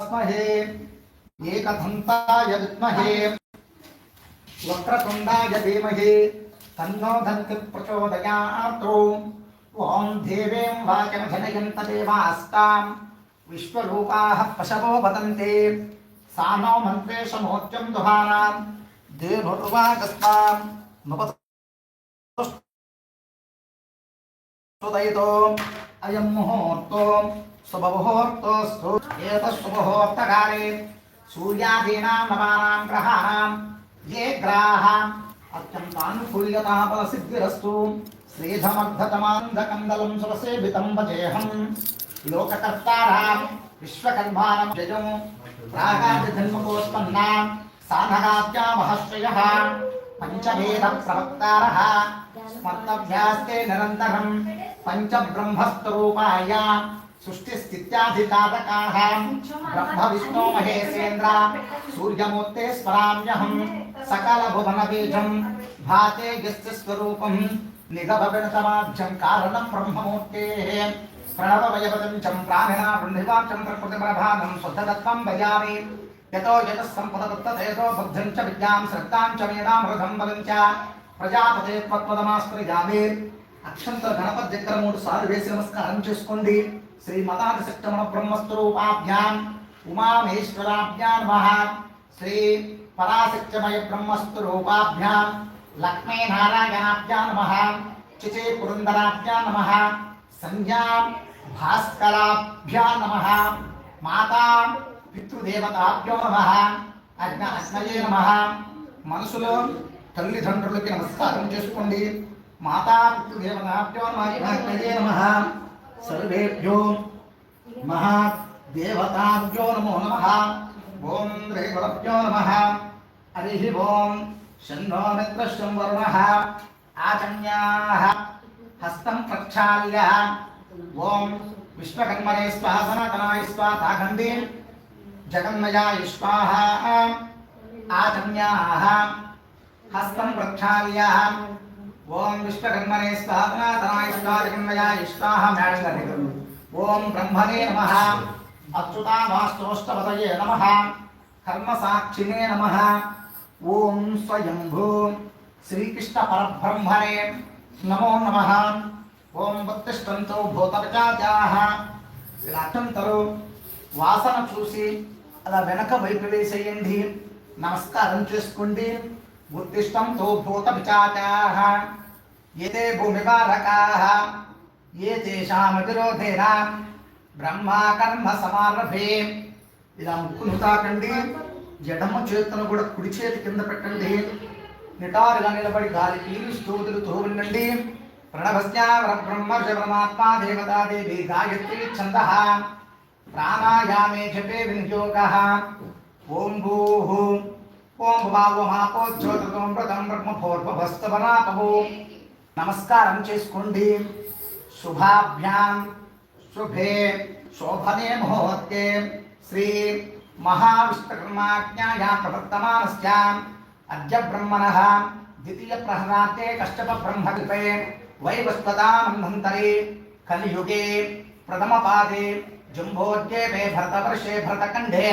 स्महे एकदन्ताय विद्महे वक्रतुण्डाय धीमहि तन्नो दन्ति प्रचोदयात्। ॐ देवीं वाचं जनयन्त देवास्तां विश्वरूपाः पशवो वदन्ति सा नो मन्त्रेशमोच्चं दुहानां देनुर्वागस्तां नपतुदयितो अयं मुहूर्तो शुभमुहूर्तोऽस्तु। एतत्शुभमुहूर्तकाले सूर्यादीनां नवानां ग्रहाणां ये ग्राः अत्यन्तानुकूल्यता फलसिद्धिरस्तु। श्रीधमर्धतमान्दकन्दलं सुरसेवितं भजेऽहं लोककर्तारां विश्वकर्माणं जयं प्रागादिजन्मकोत्पन्नां साधकाद्या महर्षयः पञ्चवेदप्रवक्तारः स्मर्तव्यास्ते निरन्तरं पञ्चब्रह्मस्वरूपाय सृष्टिस्थित्याधिकारकाः ब्रह्म विष्णु महेशेन्द्र सूर्यमूर्ते स्मराम्यहं सकलभुवनबीजं भाते यस्य स्वरूपं निगमगणतमाभ्यं कारणं ब्रह्ममूर्तेः प्रणवमयवदञ्चं प्राणिना बृन्धिवाचं प्रकृतिप्रभानं शुद्धतत्त्वं भजामि। यतो यतः सम्पदवत्ततेजो बुद्धिं च विद्यां श्रद्धां च मेधामृतं बलं च ప్రజాపతే త్వత్పదమాస్మృజామి। అక్షంతల గణపతి దగ్గర 3 సార్లు వేసి నమస్కారం చేసుకోండి। శ్రీ మతాది శక్తమణ బ్రహ్మస్వరూపాభ్యాం ఉమామేశ్వరాభ్యాం నమః। శ్రీ పరాశక్తిమయ బ్రహ్మస్వరూపాభ్యాం లక్ష్మీ నారాయణాభ్యాం నమః। చిచే పురందరాభ్యాం నమః। సంధ్యా భాస్కరాభ్యాం నమః। మాతా పితృదేవతాభ్యో నమః। అగ్నయే నమః। మనసులో తల్లిదండ్రులకి నమస్కారం చేసుకోండి। మాతా పితృదేవతాభ్యో నమః। సర్వేభ్యో మహాదేవతాభ్యో నమో నమః। ఓం శ్రీగురుభ్యో నమః। హరి ఓం షణ్ణో మిత్రశ్చం వరుణః ఆచమ్యాః హస్తం ప్రక్షాళ్య ఓం విశ్వకర్మణే స్వాహ సనాతనాయ స్వాహ తాగండి జగన్మయాయ స్వాహ ఆచమ్యాః हस्तं प्रक्षाल्य ओम विश्वकर्मणे स्वाहा सनातनाय स्वाहा जगन्मयाय स्वाहा। मैडम ओम ब्रह्मणे नमः। अच्युतावास्तोष्टपतये नमः। कर्मसाक्षिणे नमः। ओम स्वयंभू श्रीकृष्ण परब्रह्मणे नमो नमः। ओम उत्तिष्ठन्तु भूतपिशाचाः। ఇలాంటంతరు వాసన చూసి అలా వెనక వైపు వేసేయండి। నమస్కారం చేసుకోండి। उत्तिष्ठन्तु भूतपिशाचाः एते भूमिभारकाः ये तेषामतिरोधेन ब्रह्मा कर्म समारभे। ఇలా ముక్కును తాకండి। ఎడమ చేతును కూడా కుడి చేతి కింద పెట్టండి। నిటారుగా నిలబడి గాలి పీలుస్తూ వదులుతూ ఉండండి। ప్రణవస్య బ్రహ్మ పరమాత్మా దేవతా దేవి గాయత్రీ ఛందః ప్రాణాయామే జపే వినియోగః। ఓం భూః ఓం భవావో మాపో జ్యోతిర్గం వ్రతం బ్రహ్మభోర్భవస్తవనాపవో। నమస్కారం చేసుకోండి। శుభాభ్యాం శుభే శోభనే ముహూర్తే శ్రీ మహావిష్ణుకర్మాజ్ఞాయా ప్రవర్తమానస్యాం అద్య బ్రహ్మణః ద్వితీయ ప్రహరాతే కశ్యప బ్రహ్మకల్పే వైవస్వతామన్వంతరే కలియుగే ప్రథమ పాదే జంబోద్యేపే భరతవర్షే భరతఖండే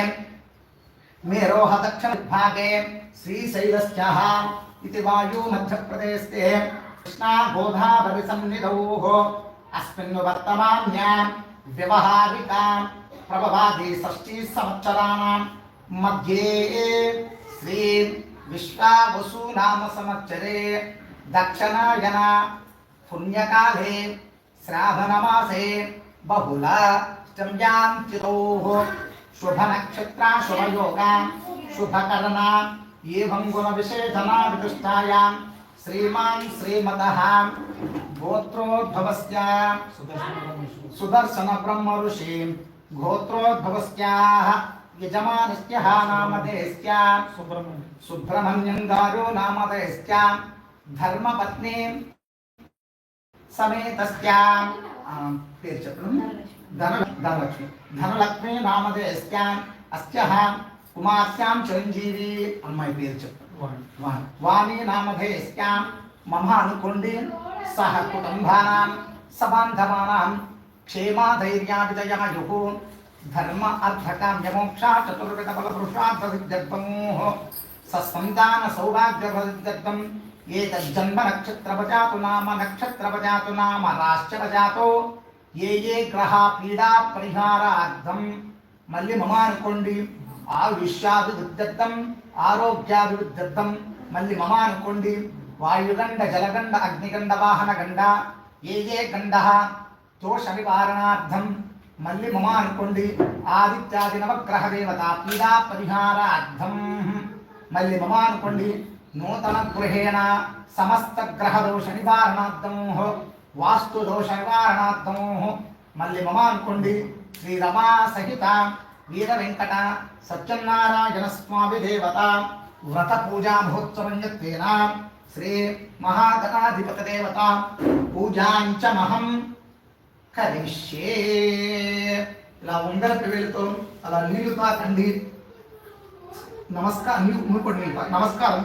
मेरोह दक्षिण विभागे श्रीशैलस्याः इति वायु मध्यप्रदेशे कृष्णा गोदावरी सन्निधौ अस्मिन् वर्तमान्यां व्यवहारिकां प्रभवादि 60 संवत्सराणां मध्ये श्री विश्वावसु नाम संवत्सरे दक्षिणायन पुण्यकाले श्रावणमासे बहुलाष्टम्यां तिथौ शुभ नक्षत्र शुभ योग शुभ कर्ण एवं गुण विशेषणा विदुष्टायां श्रीमान श्रीमतः गोत्रोद्भवस्य सुदर्शन ब्रह्म ऋषि गोत्रोद्भवस्याः यजमानस्यः नामधेयस्य सुब्रह्मण्यं गारो नामधेयस्य धर्मपत्नी समेतस्य పేరు చెప్పండి। ధనలక్ష్మి ధనలక్ష్మి నామధేయస్య అస్యః కుమార్స్యాం చిరంజీవి అమ్మాయి పేరు చెప్పండి। వాణి నామధేయస్య మమ అనుకోండి। సహ కుటుంబానాం సబాంధవానాం క్షేమ ధైర్యాభిజయాయుః ధర్మ అర్థకామ్య మోక్ష చతుర్విధ బల పురుషార్థ సిద్ధ్యర్థమోహ సస్కందాన సౌభాగ్య సిద్ధ్యర్థం ఏతజ్జన్మ నక్షత్రవజాతు నామ రాశ్చవజాతో ఏ గ్రహ పీడా పరిహారార్థం మళ్ళీ మమ అనుకోండి ఆయుష్యాభివృద్ధ్యర్థం ఆరోగ్యాభివృద్ధ్యర్థం మళ్ళీ మమ అనుకోండి వాయుగండ జలగండ అగ్నిగండ వాహన గండ ఏ గండ దోష నివారణార్థం మళ్ళీ మమ అనుకోండి ఆదిత్యాది నవగ్రహ దేవత పీడా పరిహారార్థం మళ్ళీ మమ అనుకోండి నూతన గృహేణ సమస్త గ్రహ దోష నివారణార్థం వాస్తు దోష నివారణార్థం మళ్ళీ మమ అనుకోండి శ్రీ రమా సహిత వీర వెంకట సత్యనారాయణ స్వామి దేవత వ్రత పూజా మహోత్సవన్యత్వేన శ్రీ మహాగణాధిపత దేవత పూజాంచమహం కరిష్యే. ఇలా ఉంగరపు వేలుతో అలా నీళ్లు తాకండి. నమస్కారం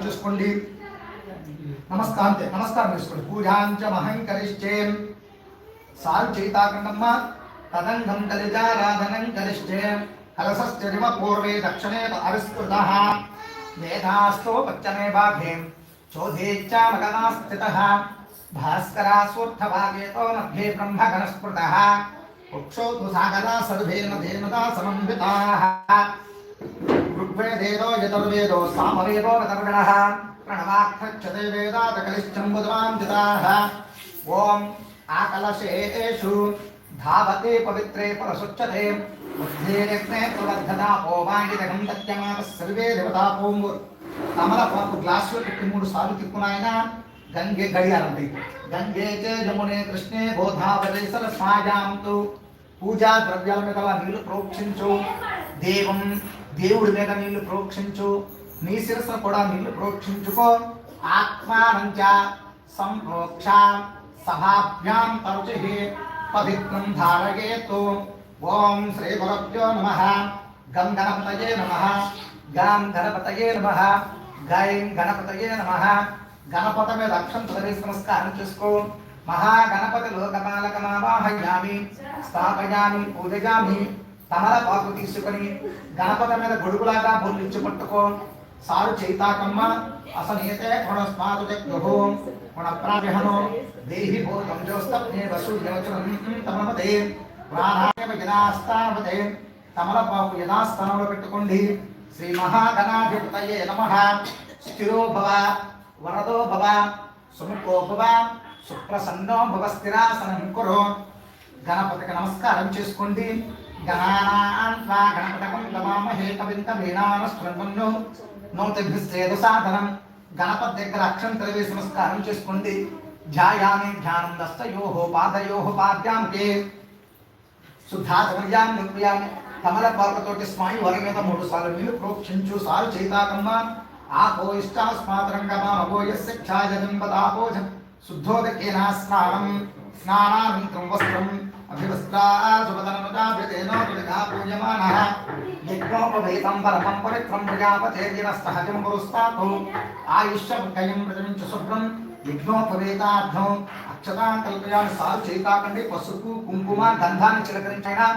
చేసుకోండి. నమస్కారం చేసుకోండి. పూజాంచమహం కరిష్యే. సారు చేతాకండమ్మ తదంగం కలిజారాధనం కరిష్యే. కలసశ్చరిమ పూర్వే దక్షిణే అరిస్కృతః వేదాస్తో పశ్చిమే భాగే చోధేచ్చామగనా స్థితః భాస్కరాస్వర్థభాగేతో మధ్యే బ్రహ్మగణస్ఫుటః ఉక్షోతు సాగరా సర్వేణ ధేనుదా సమన్వితాః ఋగ్వేదేదో యజుర్వేదో సామవేదో గతర్గణః ప్రణవాక్షతే వేదాత కలిశ్చంబుద్వాంజితాః ఓం ఆకలశేషు ధావతే పవిత్రే పరశుచ్యతే ఉద్ధేరగ్నే ప్రవర్ధదాపో వాంగిదగం దత్యమాప సర్వే దేవతాపోం. తమలపాకు గ్లాసులో పెట్టి 3 సార్లు తిప్పునాయన. గంగే గడియారండి. గంగే చే యమునే కృష్ణే గోదావరి సరస్వాయాంతు. పూజా ద్రవ్యాల మీద నీళ్లు ప్రోక్షించు. దేవుడి మీద నీళ్లు ప్రోక్షించు. నీ శిరస్సును కూడా నీళ్లు ప్రోక్షించుకో. ఆత్మానంచ సంప్రోక్ష సభాభ్యాం తరుచి పవిత్రం ధారయేతు. ఓం శ్రీ గురుభ్యో నమః. గం గణపతయే నమః. గాం గణపతయే నమః. గైం గణపతయే నమః. గణపతి మీద అక్షంతలు వేసి నమస్కారం చేసుకో. మహాగణపతి లోకపాలకమావాహయామి స్థాపయామి పూజయామి. తమలపాకు తీసుకొని గణపతి మీద గొడుగులాగా బొల్లించి పట్టుకో. సారు చైతాకమ్మ అసనేతే గుణస్మాతు జగ్గుహో గుణప్రావిహనో దేహి భూతం జోస్తప్నే వసూయోచనం తమలపదే ప్రాణాయామ యథాస్థానపదే. తమలపాకు యథాస్థానంలో పెట్టుకోండి. శ్రీ మహాగణాధిపతయే నమః. స్థిరో భవ వరదో భవ సుముఖో భవ సుప్రసన్నో భవ స్థిరాసనం కురు. గణపతికి నమస్కారం చేసుకోండి. గణానాం త్వా గణపతకం నమామహే కవిం కవీనామస్మృణ్వన్నో నోతిభిశ్చేదు సాధనం. గణపతి దగ్గర అక్షంతలు వేసి నమస్కారం చేసుకోండి. ధ్యాయామి ధ్యానం దస్తయోః పాదయోః పాద్యాం కే శుద్ధాచమర్యాం నిర్వయామి. తమలపాకుతోటి స్వామి వారి మీద 3 సార్లు నీళ్లు ప్రోక్షించు. సారు చైతాకమ్మ ఆపో ఇష్టాస్మాత్రంగమాపో యస్య ఛాయజంబతాపోజ శుద్ధోదకేన స్నానం స్నానానంతరం వస్త్రం అభివస్త్రాజుపదనముదాభ్యతేనో విదగా పూజ్యమానః. యజ్ఞోపవేతం పరమం పవిత్రం ప్రజాపతేర్యనస్తహజం పురుస్తాతో ఆయుష్యకయం ప్రజమించు శుభ్రం. యజ్ఞోపవేతార్థం అక్షతాం కల్పయామి. సారు చేతాకండి. పసుపు కుంకుమ గంధాన్ని చిలకరించైనా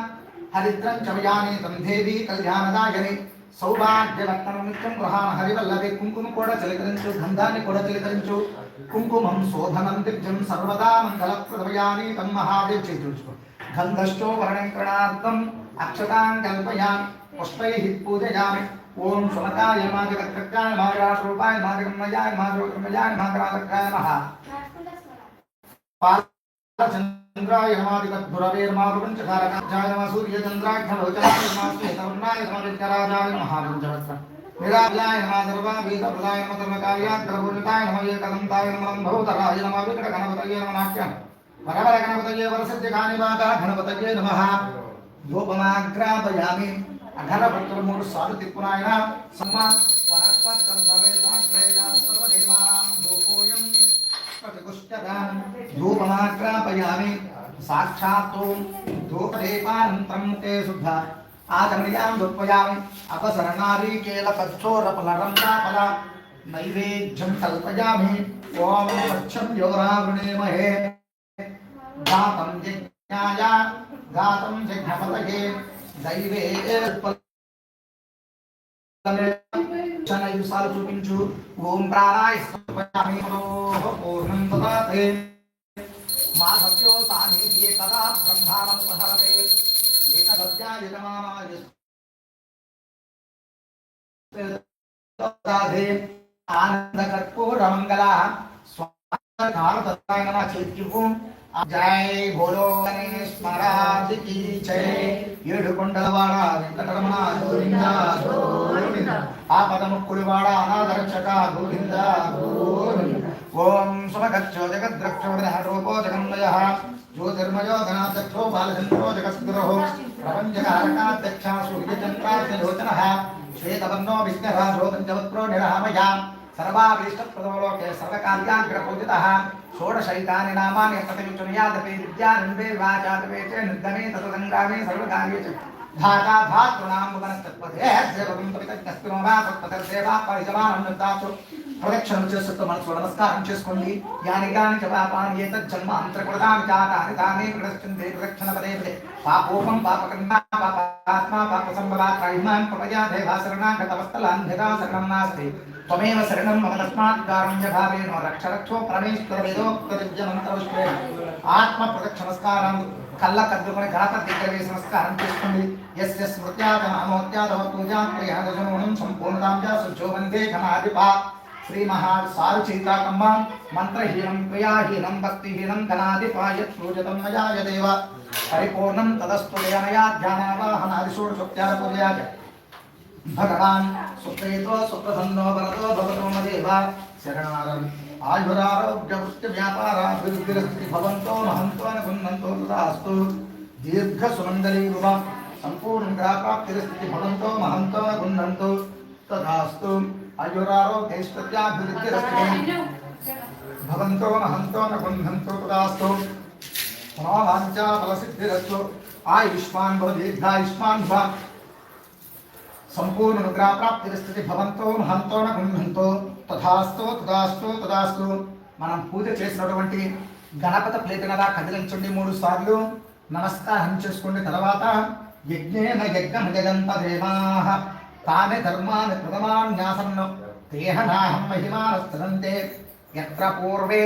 హరిద్రం చమయానేతం దేవి కళ్యాణదాయని సౌభాగ్యవర్తనం నిత్యం గృహాన హరివల్లభే. కుంకుమ కూడా చిలకరించు. గంధాన్ని కూడా చిలకరించు. కుంకుమం శోభనం దివ్యం సర్వదా మంగళప్రదమయానీతం. మహాదేవ్ చేయించుకో. గంధశ్చో వర్ణంకరణార్థం అక్షతాం కల్పయామి. పుష్పైః పూజయామి. ఓం శునకాయ మాదిగత్రకాయ మాదిరాశ్రూపాయ మాదిగమ్మయాయ మాదిరోత్రమయాయ మాదిరాలకాయ నమః. చంద్రాయ నమాదిగద్గురవేర్మారుపంచకారకాయ నమః. సూర్యచంద్రాఖ్యలోచనాయ నమః. శ్వేతవర్ణాయ సమవిచ్చరాజాయ మహావించవత్స నిరాలాయ నమః. సర్వాభీతప్రదాయ నమః. ధర్మకార్యాగ్రహూర్ణితాయ నమః. ఏకదంతాయ నమః. భూతరాయ నమః. వికట గణపతయే నమః. నాట్యం వరవర గణపతయే వరసిద్ధికానివాత గణపతయే నమః. ధూపమాగ్రాపయామి. అఘనపత్రులు 3 సార్లు తిప్పునాయన. సమ్మ వరపత్రం భవేదాగ్రేయా సర్వదేవానాం ధూపోయం ప్రతిగుష్ఠదాం. ధూపమాగ్రాపయామి. సాక్షాత్తు ధూపదీపానంతరం ముఖే శుద్ధ ఆచమనీయాం ధూపయామి. అపసరణారీకేల కచ్చోరపలరంతాపల నైవేద్యం కల్పయామి. ఓం స్వచ్ఛం యోరావృణేమహే. గాతం యజ్ఞాయ గాతం యజ్ఞపతయే దైవే యుసాలు చూపించు. ఓం ప్రాణాయ పూర్ణం దదాతే మాధవ్యో సాధీయే తదా బ్రహ్మాణముపహరతే ఏకదవ్యాయజమానాయ ఆనంద కర్పూర మంగళ స్వామి నమ చెయ్యు. జై బోలో గణేశ్వరాజ్ కీ జై. ఏడుకొండలవాడ వెంకటరమణ గోవింద గోవింద. ఆపదముక్కుడివాడ అనాథరక్షక గోవింద గోవింద. ఓం శుభగచ్చో జగద్రక్షో రూపో జగన్మయ జ్యోతిర్మయో గణాధ్యక్షో బాలచంద్రో జగద్గురో ప్రపంచకారకాధ్యక్ష సూర్యచంద్రార్చలోచన శ్వేతవర్ణో విఘ్నరాజో పంచవత్రో నిరహమయా సర్వాభీష్టప్రదోలోకే సర్వకార్యాగ్రపూజితః. షోడశైతాని నామాని ప్రతివిచునయాదపి విద్యానందే వాచాదపే చ నిర్గమే తతసంగ్రామే సర్వకార్యే చ ధాతా ధాతృణాం భువనస్తత్పదే సేవకం తవితజ్ఞస్తినో వా తత్పదర్దేవా పరిజమానం నిర్దాతు. ప్రదక్షిణం చేస్తూ మనసు నమస్కారం చేసుకోండి. యాని గాని చ పాపాని ఏతజ్జన్మ అంతర్కృతాని చాతాని తానే ప్రదక్షిణే ప్రదక్షిణ పదే పదే. పాపోపం పాపకర్మ పాపాత్మా పాపసంభవా త్రైమాం ప్రపయా దేవాశరణాగతవస్తలాన్యదా శరణం నాస్తి. త్వమేవ శరణం మమ తస్మాత్ కారుణ్య భావేన రక్ష రక్షో పరమేశ్వర వేదోక్త దివ్య మంత్రవిశ్వే. ఆత్మ ప్రదక్షిణ నమస్కారం కళ్ళ కద్దుకొని గణపతి దగ్గర వేసి నమస్కారం చేసుకోండి. యస్య స్మృత్యాద నామోత్యాదవ పూజాం ప్రియాదజనోణం సంపూర్ణతాం చ శుద్ధో వందే ఘనాధిపా. శ్రీ మహాసారు చైతాకమ్మ మంత్రహీనం క్రియాహీనం భక్తిహీనం ఘనాధిపాయ పూజితం మయా యదేవ పరిపూర్ణం తదస్తు దయనయా ధ్యానావాహనాదిషోడశోక్త్యాల పూజయా చ. భగవాన్ సుప్రీతో సుప్రసన్నో వరదో భవతో మదేవ శరణారం. ఆయురారోగ్య వృత్తి వ్యాపారాభివృద్ధిరస్తి భవంతో మహంతో గుణంతో తదాస్తు. దీర్ఘ సుమంగళీ రూప సంపూర్ణంగా ప్రాప్తిరస్తి భవంతో మహంతో గుణంతో తదాస్తు. ఆయురారోగ్యైశ్వర్యాభివృద్ధిరస్తి భవంతో మహంతో గుణంతో తదాస్తు. మనోవాంఛా ఫలసిద్ధిరస్తు. ఆయుష్మాన్ భవ దీర్ఘాయుష్మాన్ భవ సంపూర్ణ అనుగ్రహ ప్రాప్తిరస్తి భవంతో మహంతో గుణంతో తథాస్తు తదాస్తు తదాస్తు. మనం పూజ చేసినటువంటి గణపతి ప్లేటునలా కదిలించండి 3 సార్లు. నమస్కారం చేసుకోండి. తర్వాత యజ్ఞేన యజ్ఞం జగంత దేవాః తాని ధర్మాని ప్రథమాన్యాసన్న తేహనాహం మహిమానస్తదంతే యత్ర పూర్వే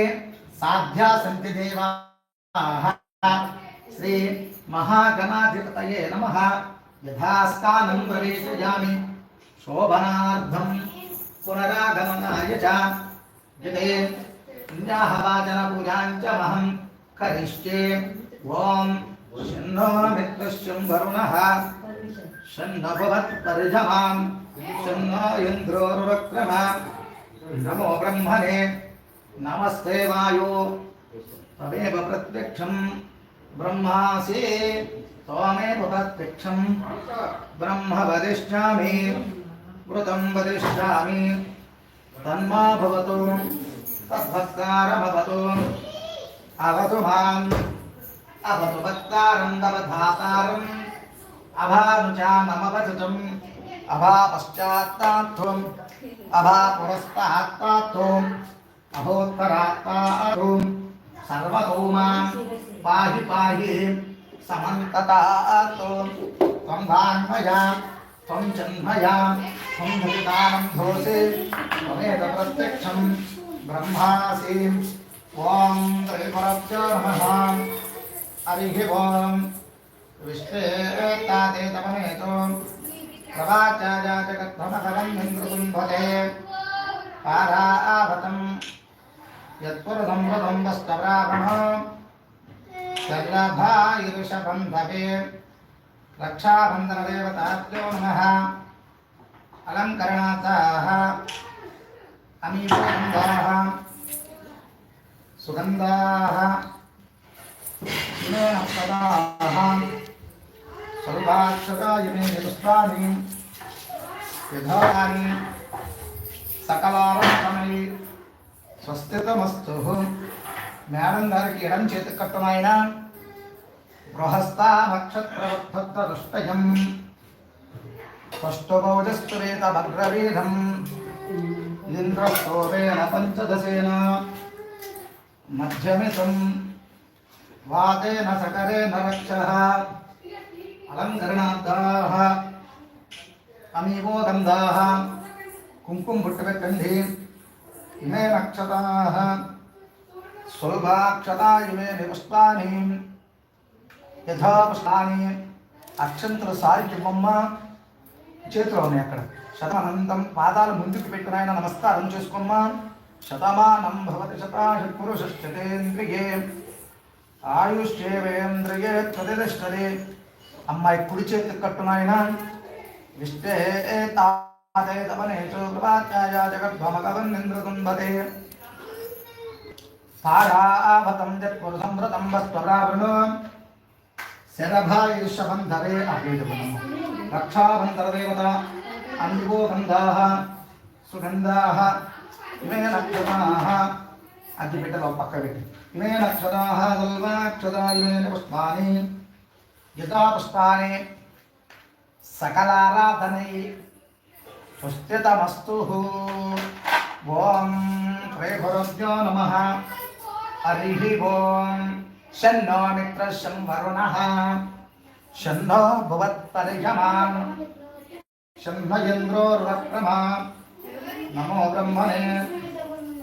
సాధ్యా సంతి దేవాః. శ్రీ మహాగణాధిపతయే నమః. యథాస్థానం ప్రవేశయామి శోభనార్థం పునరాగమనాయ చ. యతే పుణ్యాహవాచన పూజాం చ మహం కరిష్యే. ఓం శన్నో మిత్రశ్యం వరుణః శన్న భవత్పరిజమాం శన్నో ఇంద్రోరువక్రమ. నమో బ్రహ్మణే నమస్తే వాయో తమేవ ప్రత్యక్షం బ్రహ్మాసి త్వమేవ ప్రత్యక్షం బ్రహ్మ వదిష్యామి వృతం వదిష్యామి. తన్మా భవతు తద్భక్తారమవతు. అవతు మాం అవతు భక్తారం అవధాతారం అభానుచామవతుతం. అభా పశ్చాత్తాత్వం అభా పురస్తాత్తాత్వం అభోత్తరాత్తాత్వం. సర్వతో మాం పాహి పాహి సమంతతాత్వం. త్వం భాన్మయా త్వం జన్మయా త్వం భూతానం భోసి త్వమేవ ప్రత్యక్షం బ్రహ్మాసి. ఓం త్రైగురుభ్యో నమః. హరి ఓం. విశ్వేతాదే తమనేతో ప్రవాచాయా జగద్భ్రమకరం ఇంద్రకుంభతే. పారావతం యత్పురుషం వదం వస్తవ్రావణం సర్వభాయిరుషభం భవే. రక్షాబంధనదేవతాభ్యో నమః. అలంకరణార్థాః అమీవగంధాః సుగంధాః స్నేహప్రదాః స్వల్పాక్షరాయమే పుష్పాణి యథాని సకలారంభమై. స్వస్తితమస్తు. మేడం గారికి ఎడం చేతి కట్టమైన గృహస్థానక్షత్రవృద్ధం స్పష్టభౌజస్తువేత భద్రవేదం ఇంద్రస్తోవేన పంచదశేన మధ్యమితం వాతేన సకరేణ రక్షః అలంకరణార్థాః అమీవో గంధాః కుంకుమ బొట్టు పెట్టండి. ఇమే నక్షతాః స్వల్భాక్షతా ఇమే పుష్పాని యథా పుష్పాని. అక్షంతలు సారికి బొమ్మ చేతిలో ఉన్నాయి అక్కడ. శతమనంతం పాదాలు ముందుకు పెట్టిన ఆయన నమస్కారం చేసుకోమ్మా. శతమానం భవతి శతాశ పురుషేంద్రియే ఆయుష్యేంద్రియే ప్రతిష్టతే. అమ్మాయి కుడి చేతి కట్టునాయన విష్టే తాదేతవనేషు కృపాచాయ జగద్భమగవన్నింద్రతుంబతే. తారావతం జత్పురుషంవృతం వస్త్వరావృణో శరభాయుషబంధరే అభేదగుణము. రక్షాబంధరదేవత అంబికో గంధాః సుగంధాః ఇమే నక్షతాః. అగ్గిపెట్టెలో పక్క పెట్టి ఇమే నక్షతాః సల్వాక్షతా ఇమే పుష్పాని యథా పుష్పాని సకలారాధనై పుష్టితమస్తు. ఓం శ్రీ గురుభ్యో నమః. హరి ఓం. షన్నో మిత్ర శం వరుణః షన్నో భువత్పరిషమాం షన్న ఇంద్రోర్వక్రమా. నమో బ్రహ్మణే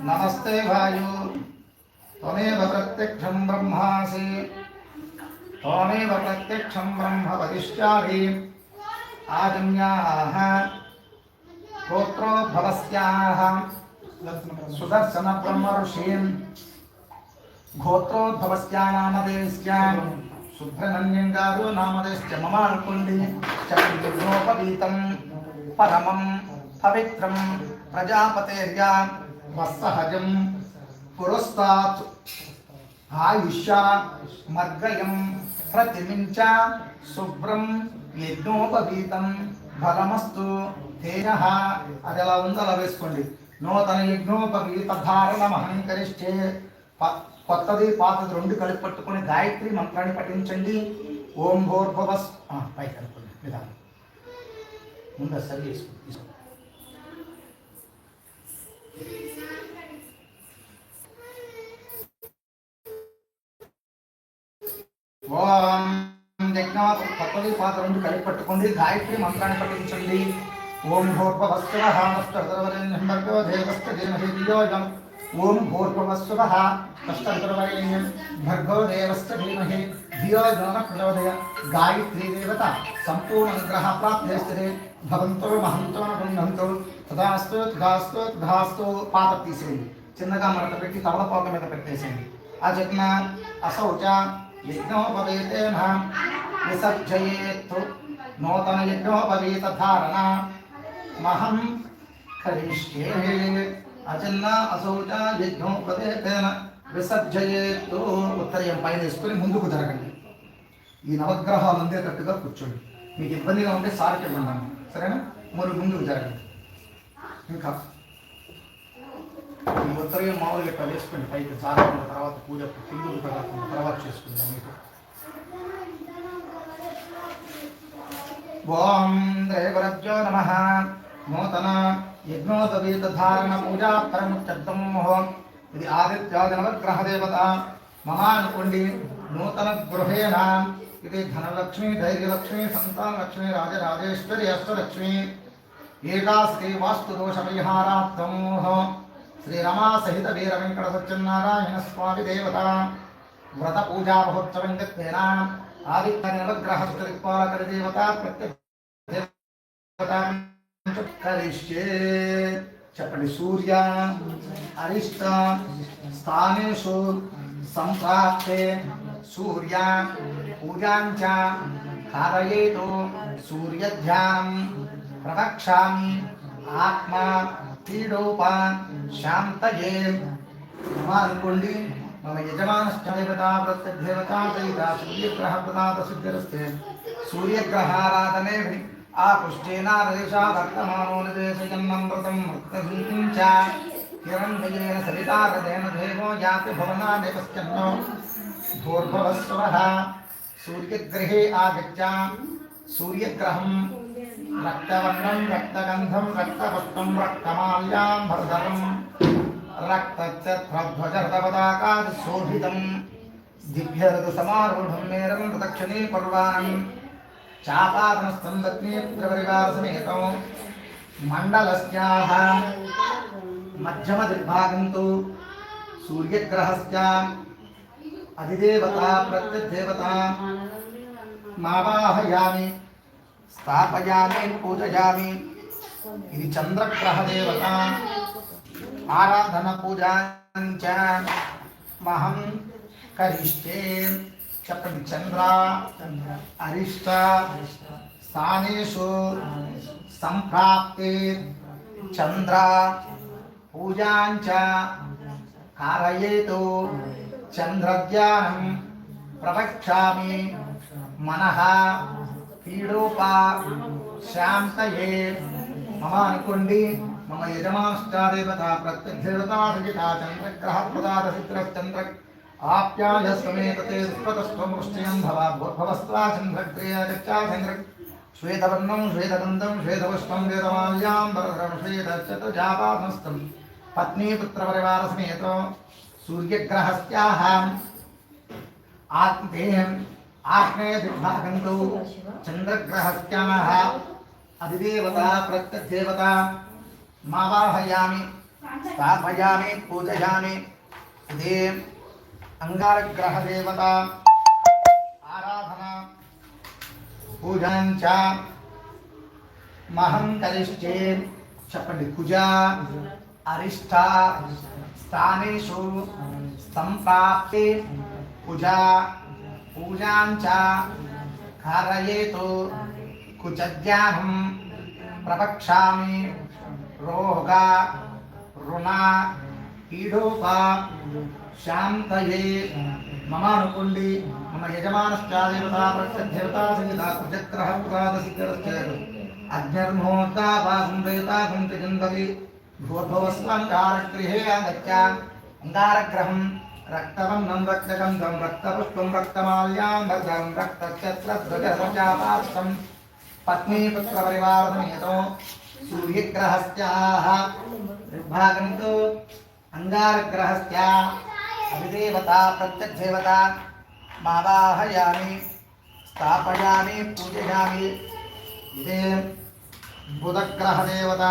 నమస్తే వాయు త్వమేవ ప్రత్యక్షం బ్రహ్మాసి త్వమేవ ప్రత్యక్షం బ్రహ్మ వదిష్యామి. ఆజన్యాః గోత్రోద్భవస్యాః సుదర్శన బ్రహ్మ ఋషీం గోత్రోద్భవస్యా నామధేయస్య శుభ్రనన్యం గారు నామధేయస్య మమ అనుకోండి. చక్రోపవీతం పరమం పవిత్రం ప్రజాపతేర్య వత్సహజం పురస్తాత్ ఆయుష్య మర్గయం ప్రతిమించ శుభ్రం యజ్ఞోపవీతం ఫలమస్తు తేజః. అది ఎలా ఉందో అలా వేసుకోండి. నూతన యజ్ఞోపవీత ధారణం అహంకరిష్టే. కొత్తది పాతది రెండు కలిపి పట్టుకుని గాయత్రి మంత్రాన్ని పఠించండి. ఓం భూర్భువస్ పైకి అనుకోండి విధానం ముందు సరి చేసుకోండి. ఓం యజ్ఞాత్ కొత్తది పాత రెండు కలిపి పట్టుకోండి గాయత్రి మంత్రాన్ని పఠించండి. ఓం భూర్భువస్సువః నమః దేవస్య ధీమహి ధియో యో ఓం భూర్భువస్సువః కష్టంతరవరేణ్యం భర్గో దేవస్య ధీమహి ధియో యో నః ప్రచోదయాత్. గాయత్రీ దేవత సంపూర్ణ అనుగ్రహ ప్రాప్తిస్తే భవంతో మహంతో బృందంతో తదాస్తు తదాస్తు తదాస్తు. పాత తీసేయండి చిన్నగా మరట పెట్టి తవలపోక మీద పెట్టేసేయండి. అజజ్ఞ అశౌచ యజ్ఞోపవీతేన విసర్జయేత్. నూతన యజ్ఞోపవీత ధారణ మహం కరిష్యే. అజన్న అశౌచ యజ్ఞోపవీతేన విసర్జయేత్. ఉత్తరయం పైన వేసుకొని ముందుకు జరగండి. ఈ నవగ్రహాలు అందేటట్టుగా కూర్చోండి. మీకు ఇబ్బందిగా ఉంటే సారికి ఇవ్వండి, సరేనా? మరి ముందుకు జరగండి. ఇంకా ఈ ఉత్తరయం మామూలుగా ఇట్లా వేసుకోండి పైకి జాగ్రత్త. తర్వాత పూజ కిందుకు తర్వాత చేసుకుందాం. మీకు ఓం శ్రీ నమః. నూతన యజ్ఞోపవీత ధారణ పూజా పరముచ్చబ్దం. ఇది ఆదిత్యాది నవగ్రహ దేవత మమ అనుకోండి. నూతన గృహేణ ఇది ధనలక్ష్మి ధైర్యలక్ష్మి సంతానలక్ష్మి రాజరాజేశ్వరి అష్టలక్ష్మి. ఏకా శ్రీ వాస్తుదోష పరిహారార్థం శ్రీరమా సహిత వీర వెంకట సత్యనారాయణ స్వామి దేవత వ్రత పూజా మహోత్సవం గత్వేన ఆదిత్య నవగ్రహ దిక్పాలకరి దేవత కరిష్యే. చెప్పండి. సూర్య అరిష్ట స్థానేషు సంప్రాప్తే సూర్య పూజాంచ కారయేతు. సూర్యధ్యానం ప్రవక్ష్యామి ఆత్మ పీడోప శాంతయే. అనుకోండి. మమ యజమానశ్చైవత ప్రత్యగ్దేవత చైత సూర్యగ్రహ ప్రదాత సిద్ధిరస్తే. సూర్యగ్రహారాధనే ఆపుష్టేనాదేశా వర్తమానో నిదేశయన్నమృతం మృతభీతిం చ హిరణ్మయేన సవితారదేన దేవో యాతి భవనాదేవశ్చన్నో. భూర్భువస్సువః. సూర్యగ్రహే ఆగత్య. సూర్యగ్రహం రక్తవర్ణం రక్తగంధం రక్తపుష్పం రక్తమాల్యాంబరధరం రక్తఛత్రధ్వజరథపతాకాది శోభితం దివ్యరథ సమారూఢం మేరం ప్రదక్షిణే పర్వాణం चापादनस्थं पत्नीपुत्रपरिवारसमेतं मण्डलस्याः मध्यमदिग्भागं तु सूर्यग्रहस्य अधिदेवता प्रत्यदेवता मावाहयामि स्थापयामि पूजयामि ఇది చంద్రగ్రహ దేవత ఆరాధన పూజాంచ మహం కరిష్టే చెప్పండి చంద్ర అరిష్ట స్థానేషు సంప్రాప్తే చంద్ర పూజాంచ కారయేతు చంద్రజ్ఞానం ప్రవక్ష్యామి మనః పీడోపా శాంతయే మమ అనుకోండి మమ యజమానశ్చాదేవత ప్రత్యగ్దేవతా సహితా చంద్రగ్రహ ప్రదాదసిద్రశ్చంద్ర ఆప్యాయ సమేతతే విశ్వతస్త్వం వృష్టియం భవస్త్వా చంద్రగ్రేయశ్చంద్ర శ్వేతవర్ణం శ్వేతదంతం శ్వేతపుష్పం వేదమాల్యాం వరదరం శ్వేతచతుజాపాదనస్థం పత్నీపుత్రపరివారసమేతో సూర్యగ్రహస్యాః ఆత్మేయం ఆగ్నేయదిగ్భాగం తు చంద్రగ్రహస్యాః अधिदेवता प्रत्यदेवता मावाहयामि स्थापयामि पूजयामि इति अंगारग्रहदेवता आराधना पूजां च महं करिष्ये చెప్పండి కుజా అరిష్ట స్థానేషు సంప్రాప్తే కుజా పూజాం చ కారయేతు కుచజ్ఞానం ప్రవక్ష్యామి రోగ రుణ పీడోప శాంతయే మమ అనుకోండి మమ యజమానశ్చాదేవతా ప్రత్యదేవతా సంహిత కుజగ్రహ పురాదసిద్ధరశ్చ అగ్నిర్మోర్తాపాసం ప్రేతాసం త్రిజంతవి భూర్భవస్వంగారగృహే ఆగత్య అంగారగ్రహం రక్తవర్ణం రక్తగంధం రక్తపుష్పం రక్తమాల్యాం భద్రం రక్తఛత్రధ్వజరచాపాస్తం పత్నీపుత్రపరివారసమేతో సూర్యగ్రహస్యాః విభాగం తు అంగారగ్రహస్య అధిదేవతా ప్రత్యగ్దేవతా మావాహయామి స్థాపయామి పూజయామి ఇదే బుధగ్రహదేవత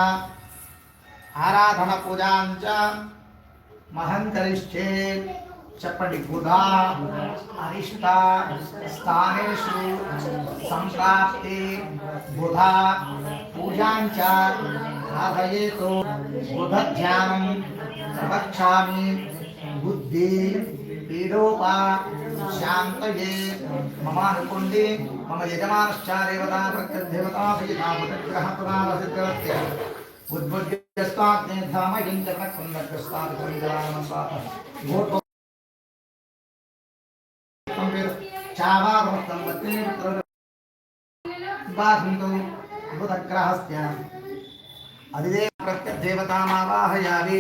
ఆరాధన పూజాంచ మహం కరిష్యే చెప్పండి బుధ అరిష్ట స్థానేషు సంప్రాప్తే బుధ పూజాంచ సాధయేతు బుధ ధ్యానం ప్రవక్ష్యామి బుద్ధి పీడోపా శాంతయే మమ అనుకోండి మమ యజమానశ్చాదేవతా ప్రత్యదేవతా సహితా బుధగ్రహ ప్రదాదసిద్ధరస్య ఉద్భుజ్యస్తాగ్నేధామయం చక్రకుండగ్రస్తాదికుంజలానంపాత చావాదమస్తం పత్నీపుత్ర బాధంతో బుధగ్రహస్య అధిదేవ ప్రత్యదేవతామావాహయామి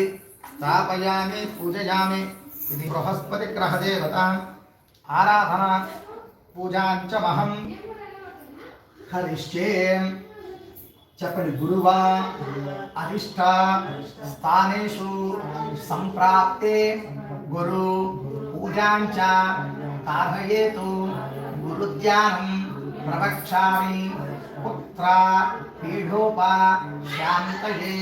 స్థాపయామి పూజయామి ఇది బృహస్పతిగ్రహదేవత ఆరాధన పూజాంచ మహం కరిష్యే చెప్పండి గురువా అరిష్ట స్థానేషు సంప్రాప్తే గురు పూజాంచ కారయేతు గురుధ్యానం ప్రవక్ష్యామి పుత్ర పీఠోప శాంతయే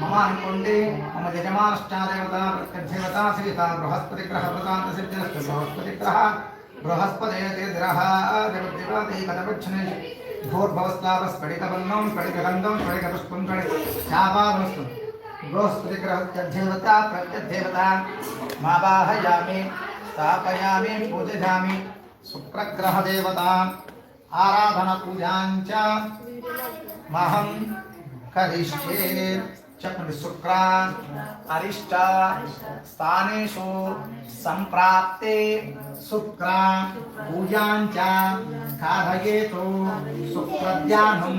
మమ అనుకోండి మమ యజమానశ్చాదేవత ప్రత్యదేవతా సహిత బృహస్పతిగ్రహ ప్రశాంత సిద్ధిరస్తు బృహస్పతిగ్రహ బృహస్పతిగ్రహ దేవదేవతైకదవచ్చనే భూర్భవస్తావస్ఫటికవర్ణం స్ఫటికగంధం స్ఫటికపుష్పం స్ఫటికాపాదమస్తు బృహస్పతిగ్రహదేవతా ప్రత్యదేవతా మావాహయామి స్థాపయామి పూజయామి శుక్రగ్రహదేవతా ఆరాధన పూజాంచ మహం కరిష్యే చెప్పండి శుక్ర అరిష్ట స్థానేషు సంప్రాప్తే శుక్ర పూజాంచ కారయేతు శుక్రధ్యానం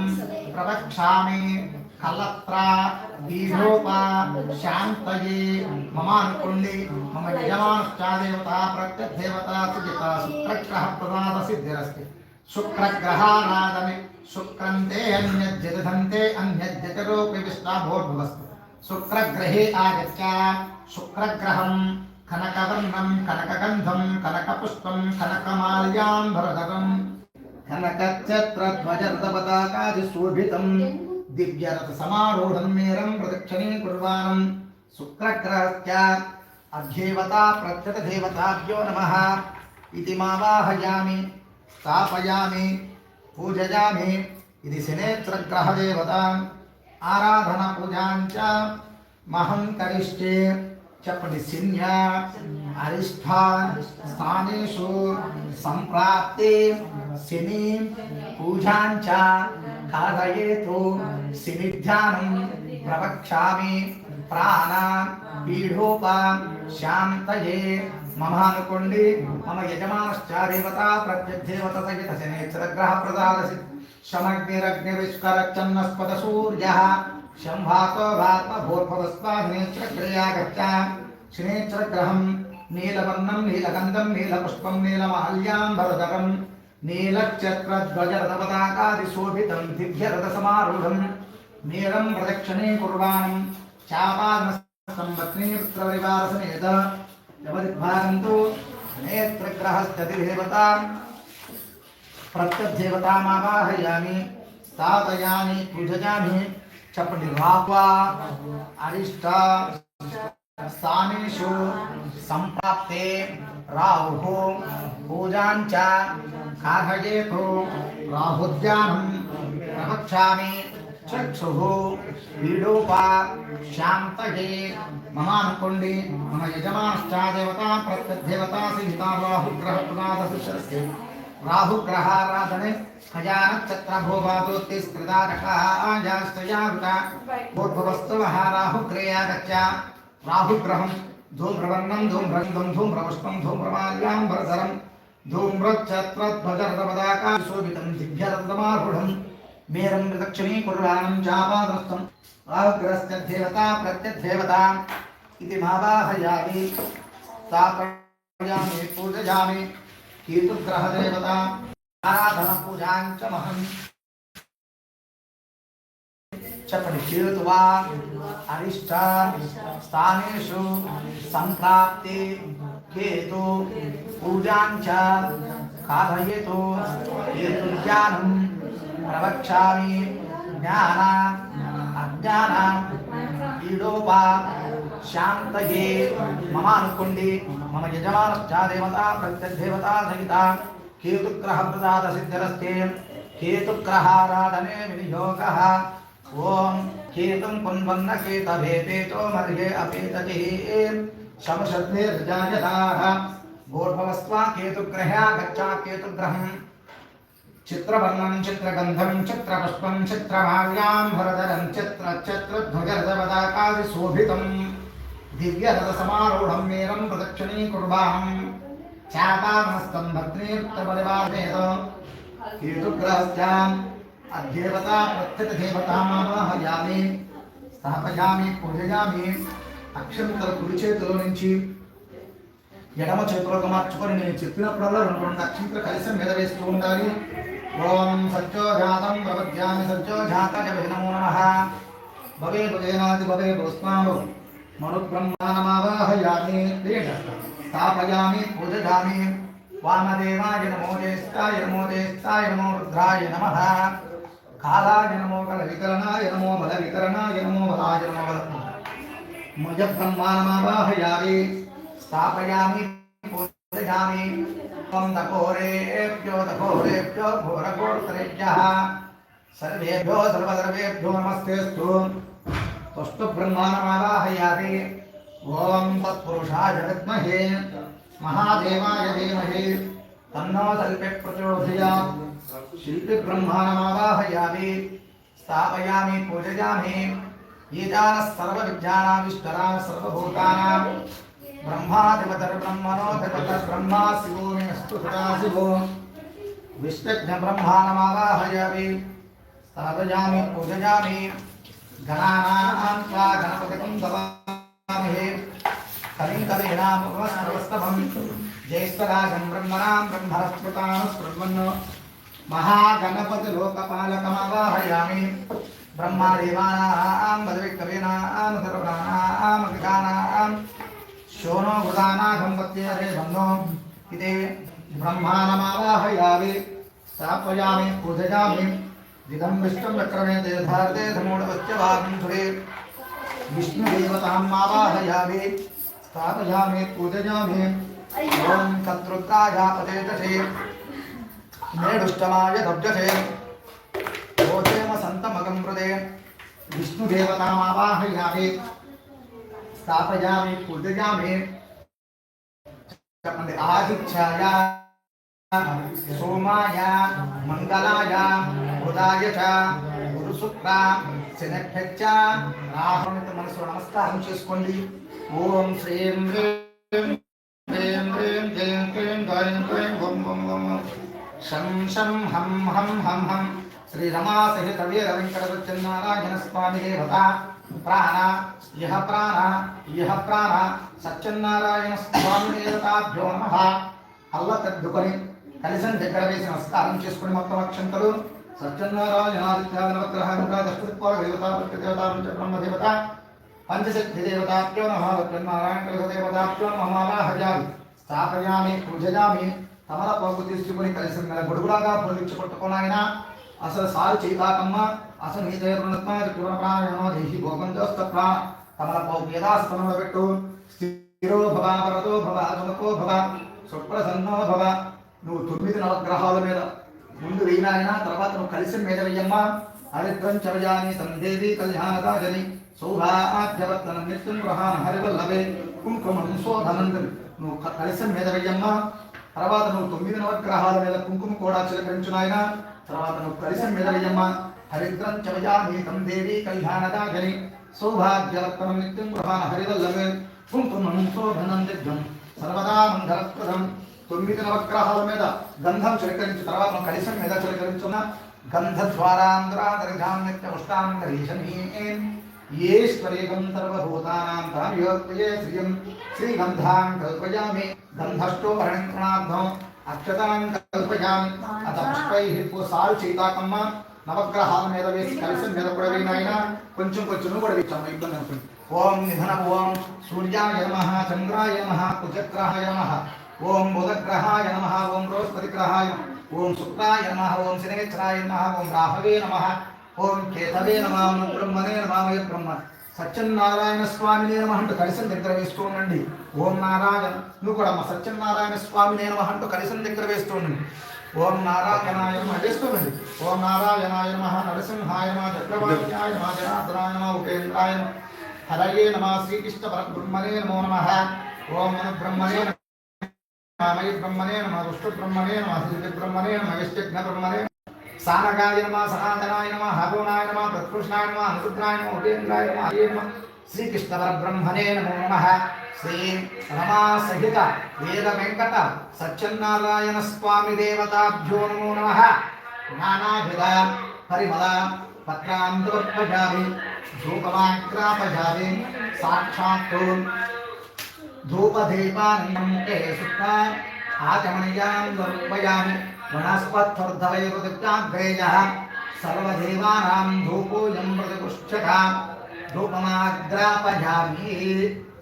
ప్రవక్ష్యామి కలత్ర బీజోప శాంతయే మమ అనుకోండి మమ యజమానశ్చాదేవత ప్రత్యదేవతా సుజిత శుక్రగ్రహ ప్రదాద సిద్ధిరస్తి శుక్రగ్రహానాదమి శుక్రంతే అన్యజ్యతంతే అన్యజ్యతరోపి విష్ణాభోర్భవస్తు శుక్రగ్రహే ఆగత్య శుక్రగ్రహం కనకవర్ణం కనకగంధం కనకపుష్పం కనకమాల్యాంబరధరం कनकच्छत्रध्वजरथपताकादिशोभितं दिव्यरथसमारूढं मेरं प्रदक्षिणीकुर्वाणं शुक्रग्रहस्य अध्येवता प्रत्यतदेवताभ्यो नमः इति मावाहयामि स्थापयामि पूजयामि इति शनेत्रग्रहदेवताम् आराधनापूजां च महं करिष्ये चपटि सिन्या अरिष्ठान् स्थानेषु सम्प्राप्ते शनिं पूजां च कारयेतु शनिध्यानं प्रवक्ष्यामि प्राणान् पीडोपां शान्तये ममानुकुण्डे मम यजमानश्च देवता प्रत्यग्देवता सहित शनेश्वरग्रहप्रदादसि शमग्निरग्निविष्करच्चन्नस्पतसूर्यः शम्भातो भात्मभूर्भवस्वाग्नेत्रक्रिया गच्छा शनेश्वरग्रहं नीलवर्णं नीलगन्धं नीलपुष्पं नीलमाल्याम्बरधरं नीलच्छत्रध्वजरथपताकादिशोभितं दिव्यरथसमारूढं नीलं प्रदक्षिणीकुर्वाणं चापादनसंवत्नीपुत्रपरिवारसमेत यवदिग्भागन्तु नेत्रग्रहस्थितिदेवता प्रत्यग्देवतामावाहयामि स्थापयामि पूजयामि चपटिराह्वा अरिष्टा स्थानेषु सम्प्राप्ते राहुः पूजां च कारयेतु राहुध्यानं प्रवक्ष्यामि चक्षुः पीडोपा शान्तये ममानुकुण्डे मम यजमानश्च देवता प्रत्यग्देवता सिहिता राहुग्रहप्रदादस्य राहुग्रहाराधने खजानक्षत्रभूभातोत्तिस्कृतारकः आजास्तयावृता भूर्भुवस्तवः राहुग्रया गच्छा राहुग्रहं धूम्रवर्णं धूम्रगन्धं धूम्रपुष्पं धूम्रमाल्याम्बरधरं धूम्रच्छत्रध्वजरथपताकाशोभितं दिव्यरथसमारूढं मेरं प्रदक्षिणीकुर्वाणं चापादनस्थं राहुग्रहस्य देवता प्रत्यग्देवता इति मावाहयामि स्थापयामि पूजयामि केतुग्रहदेवता आराधनपूजां च महं चपटिकेतुवा अरिष्टान् स्थानेषु सम्प्राप्ते केतु पूजां च कारयेतु केतुज्ञानं प्रवक्ष्यामि ज्ञानान् अज्ञानान् पीडोपा शान्तये ममानुकुण्डे मम यजमानश्च देवता प्रत्यग्देवता सहिता केतुग्रहप्रदादसिद्धिरस्ते केतुग्रहाराधने विनियोगः ॐ केतुं कुन्वन्न केतभेपेतो मर्ये अपेततिः शमशब्देर्जायताः भूर्भवस्वा केतुग्रह्या गच्छा केतुग्रहं चित्रवर्णं चित्रगन्धं चित्रपुष्पं चित्रमाल्याम्बरधरं चित्रच्छत्रध्वजरथपताकादिशोभितं दिव्यरथसमारूढं मेरं प्रदक्षिणीकुर्वाणं चापादनस्थं भद्रेर्तपरिवारेत केतुग्रहस्य अध्येवता प्रत्यग्देवतामावाहयामि స్థాపయామి పూజయామి అక్షంతల కుడి చేతిలో నుంచి ఎడమ చేతిలోకి మార్చుకొని నేను చెప్పినప్పుడల్లా రెండు అక్షంతలు కలిసి మీద వేస్తూ ఉండాలి. ఓం సత్యోజాతం ప్రపద్యామి సత్యోజాతాయ నమో నమః భవే భవేనాది భవే భూస్మాభు మనుబ్రహ్మాణమావాహయామి స్థాపయామి పూజయామి వామదేవాయ నమో జ్యేష్ఠాయ నమో జ్యేష్ఠాయ నమో రుద్రాయ నమః కాలాయ నమో కలవికరణాయ నమో బలవికరణాయ నమో బలాయ నమో బల ముజ బ్రహ్మాణమావాహయామి స్థాపయామి పూజయామి త్వం దఘోరేభ్యో దఘోరేభ్యో ఘోరఘోరతరేభ్యః సర్వేభ్యో సర్వసర్వేభ్యో నమస్తేస్తు త్వష్టు బ్రహ్మాణమావాహయామి ఓం తత్పురుషాయ విద్మహే महादेवाय धीमहि तन्नो सल्पे प्रचोदयात् शिल्पि ब्रह्माणमावाहयामि स्थापयामि पूजयामि ईशानः सर्वविद्यानामीश्वरः सर्वभूतानां ब्रह्माधिपतिर्ब्रह्मणोऽधिपतिर्ब्रह्मा शिवो मे अस्तु सदाशिवो विष्णुब्रह्माणमावाहयामि स्थापयामि पूजयामि गणानां त्वा गणपतिं तवामहे कलिंगवीणामुपमस्तवस्तभं जयस्वराजं ब्रह्मणां ब्रह्मरस्मृतानुस्मृण्वन् महागणपतिलोकपालकमावाहयामि ब्रह्मादेवानां बदविकवीनां सर्वणानां विकानां शोनो भूतानां सम्पत्तिरे बन्धो इति ब्रह्माणमावाहयामि स्थापयामि पूजयामि जिदं विष्णुं चक्रमे तीर्थार्थे समूढवच्यवाहं सुरे विष्णुदेवताम् आवाहयामि स्थापयामि पूजयामि ॐ तद्रुद्राय पतेजसे मेढुष्टमाय दब्जसे ओचेम सन्तमगं हृदे विष्णुदेवताम् आवाहयामि स्थापयामि पूजयामि आदित्याय सोमाय मंगलाय बुधाय च गुरुशुक्र శనక్ష రాహునిత మనసు నమస్కారం చేసుకోండి ఓం శ్రీం హ్రీం హ్రీం హ్రీం జయం క్లీం గాయం క్లీం గం గం గం శం శం హం హం హం హం శ్రీ రమా సహిత వీర వెంకట సత్యనారాయణ స్వామి దేవత ప్రాణ యహ సత్యనారాయణ స్వామి దేవతాభ్యో నమః అల్ల తద్దుకొని కలిసం దగ్గర వేసి నమస్కారం చేసుకుని మొత్తం అక్షంతలు సత్యనారాయణ పంచశక్తి దేవతాభ్యో నమః సత్యనారాయణ దేవతాభ్యో నమః స్థాపయామి పూజయామి తమల పోగు తీసుకుని కలిసి నెల గొడుగులాగా పొలిచి పట్టుకున్నాయన అసలు సారు చేతాకమ్మ అసలు నీ దేవృణత్మ త్రిపుర ప్రాణో దేహి భోగం దోస్తత్వ తమల పోగు యథాస్థానంలో పెట్టు స్థిరో భవ పరతో భవ అజునకో భవ సుప్రసన్నో భవ నువ్వు 9 నవగ్రహాల మీద ముందు వేయినాయన తర్వాత నువ్వు కలిసి మీద వెయ్యమ్మా హరిద్రం చరజాని సందేవి కళ్యాణదాజని సౌభాగ్యవర్తనం నిత్యం గ్రహాన హరివల్లభే కుంకుమం శోధనందరి నువ్వు కలిసి మీద వెయ్యమ్మా తర్వాత నువ్వు 9 నవగ్రహాల మీద కుంకుమ కూడా చిలకరించునాయన తర్వాత నువ్వు కలిసి మీద వెయ్యమ్మా హరిద్రం చరజాని సందేవి కళ్యాణదాజని సౌభాగ్యవర్తనం నిత్యం గ్రహాన హరివల్లభే కుంకుమం శోధనందిద్యం సర్వదా మంగళప్రదం 9 నవగ్రహాల మీద గంధం చిలకరించి తర్వాత కలిసం మీద చిలకరించున్న గంధద్వారాంధ్రాదర్గాన్నిత్యముష్టాంగరీశమీం ఈశ్వరేకం సర్వభూతానాం తామయోత్యే శ్రియం శ్రీగంధాం కల్పయామి గంధష్టోపరణార్థం అక్షతాం కల్పయామి అత పుష్పైః సారు చైతాకమ్మ నవగ్రహాల మీద వేసి కలిసం మీద కూడా వేయినాయన కొంచెం కూడా వేచాము ఇబ్బంది అనుకుంది ఓం నిధన ఓం సూర్యాయ నమః చంద్రాయ నమః కుజగ్రహాయ నమః ఓం బుధగ్రహాయ నమః ఓం బృహస్పతిగ్రహాయ ఓం శుక్రాయ నమః ఓం శనేశ్వరాయ నమః ఓం రాహవే నమః ఓం కేతవే నమః ఓం బ్రహ్మణే నమః బ్రహ్మ సత్యనారాయణ స్వామినే నమః అంటూ కలిసం దగ్గర వేస్తూ ఉండండి ఓం నారాయణ నువ్వు కూడా మా సత్యనారాయణ స్వామినే నమః అంటూ కలిసం దగ్గర వేస్తూ ఉండండి ఓం నారాయణాయ నమః వేస్తూ ఉండండి ఓం నారాయణాయ నమః నరసింహాయ నమః చక్రవర్త్యాయ నమః జనార్దనాయ నమః ఉపేంద్రాయ నమః హరయే నమః శ్రీకృష్ణ పరబ్రహ్మణే నమో నమః ఓం మను బ్రహ్మణే మయి బ్రహ్మణే నమః విష్ణు బ్రహ్మణే నమః శ్రీ బ్రహ్మణే నమః విష్ణు బ్రహ్మణే సానగాయ నమః సనాతనాయ నమః హరోనాయ నమః తత్పురుషాయ నమః అనురుద్రాయ నమః ఉపేంద్రాయ నమః శ్రీకృష్ణ పరబ్రహ్మణే నమో నమః శ్రీ రమా సహిత వేద వెంకట సత్యనారాయణ స్వామి దేవతాభ్యో నమో నమః నానావిధ పరిమళ పత్రాంతర్పజామి ధూపమాగ్రాపజామి సాక్షాత్తు धूपदीपान्नमुखे सुप्ता आचमनीयां दर्पयामि वनस्पत्यर्थवैरुदित्याग्रेयः सर्वदेवानां धूपोऽयं प्रतिपुष्यता धूपमाग्रापयामि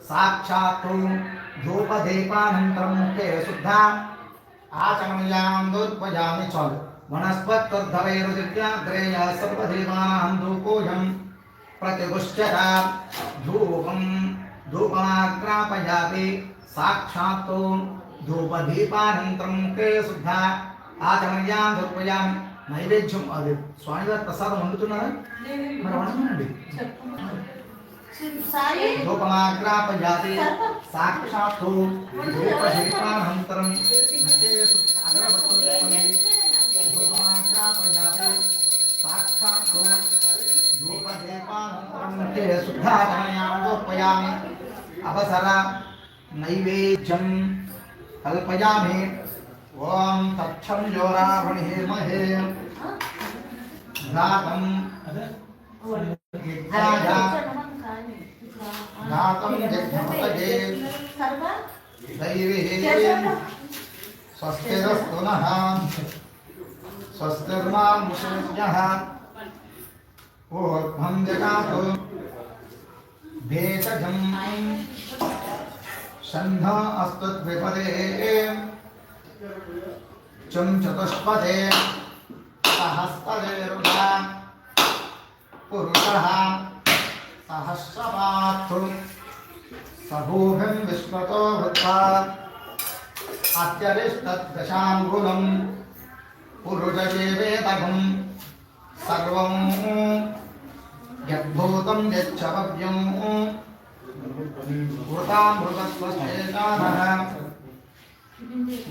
साक्षात् धूपदीपानन्तरं मुखे शुद्धा आचमनीयां दर्पयामि च वनस्पत्यर्थवैरुदित्याग्रेयः सर्वदेवानां धूपोऽयं प्रतिपुष्यता धूपं धूपमाग्रापयामि साक्षात् धूपदीपानन्तरं मुखे शुद्धा आचमनीयां दर्पयामि నైవేద్యం అది స్వామివారి ప్రసాదం వండుతున్నారా మరి వండమండి ధూపమాగ్రాపయామి సాక్షాత్ ధూపదీపానంతరం ధూపమాగ్రాపయామి సాక్షాత్ ధూపదీపానంతరం శుద్ధాచమనీయాం దర్పయామి అవసర నైవేద్యం కల్పయామి ఓం తక్షం యోరావణిమహే ఘాతం ఘాతం జగ్మతయే దైవీ స్వస్తిరస్తు నః స్వస్తిర్మాముషుజ్ఞః ఊర్ధ్వం జగాతు భేషజం షण्ढ अस्तु द्विपदे चं चतुष्पदे हस्तवेरुः पुरुषः सहस्रपात्तु सभूभिं विश्वतो भूत्वा अत्यरिष्टदशाङ्गुलम् पुरुषदेवेदघं सर्वं यद्भूतं यच्छवव्यं भूतामृतस्वस्तेजानः